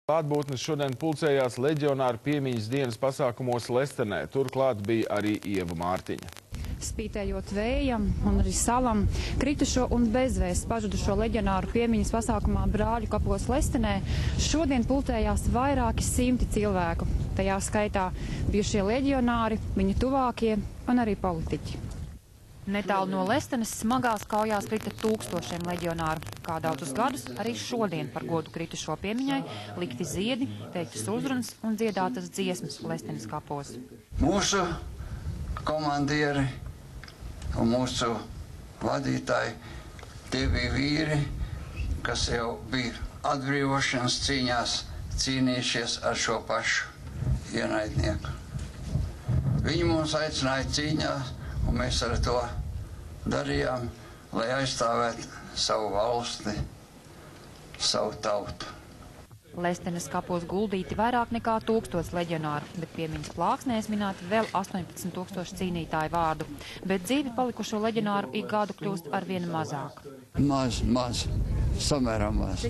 Klātbūtnes šodien pulcējās leģionāru piemiņas dienas pasākumos Lestenē. Turklāt bija arī Ieva Mārtiņa. Spītējot vējam un arī salam, kritušo un bezvēsts pazudušo leģionāru piemiņas pasākumā Brāļu kapos Lestenē šodien pulcējās vairāki simti cilvēku. Tajā skaitā bijušie leģionāri, viņu tuvākie un arī politiķi. Netālu no Lestenes smagās kaujās krita tūkstošiem leģionāru. Kā daudzus gadus, arī šodien par godu kritušo piemiņai likti ziedi, teiktas uzrunas un dziedātas dziesmas Lestenes kapos. Mūsu komandieri un mūsu vadītāji, tie bija vīri, kas jau bija atbrīvošanas cīņās cīnījušies ar šo pašu ienaidnieku. Viņi mums aicināja cīņā, un mēs ar to darījām, lai aizstāvētu savu valsti, savu tautu. Lestenes kapos guldīti vairāk nekā 1000 leģionāru, bet piemiņas plāksnēs minēti vēl 18 000 cīnītāju vārdu. Bet dzīvi palikušo leģionāru ik gadu kļūst arvien mazāk. Maz, samērā maz.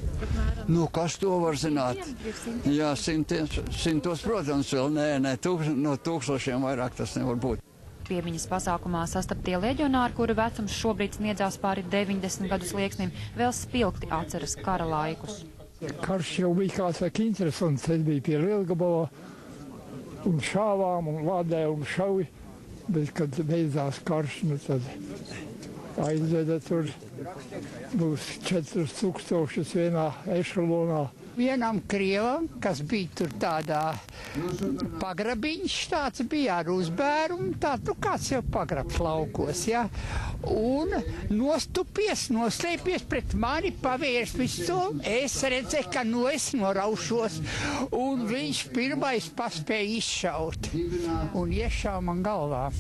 Nu, kas to var zināt? Jā, simtos, protams, vēl nē, no tūkstošiem vairāk tas nevar būt. Piemiņas pasākumā sastaptie leģionāri, kuru vecums šobrīd sniedzās pāri 90 gadu slieksnim, vēl spilgti atceras kara laikus. Karš jau bija kāds interesants. Es biju pie Lielgabala un šāvām un lādēju un šauju, bet, kad beidzās karš, nu tad aizveda tur būs 4000 vienā ešalonā. Vienam krievam, kas bija tur tādā pagrabiņš, tāds bija ar uzbērumu, tāds, kāds jau pagrabs laukos, ja? Un noslēpies pret mani, pavērs visu, es redzēju, ka es noraušos, un viņš pirmais paspēja izšaut, un iešāva man galvā.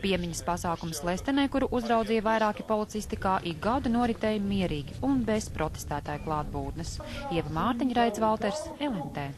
Piemiņas pasākums Lestenē, kuru uzraudzīja vairāki policisti, kā ik gadu noritēja mierīgi un bez protestētāju klātbūtnes. Ieva Mārtiņa, Raidz Valters, LNT.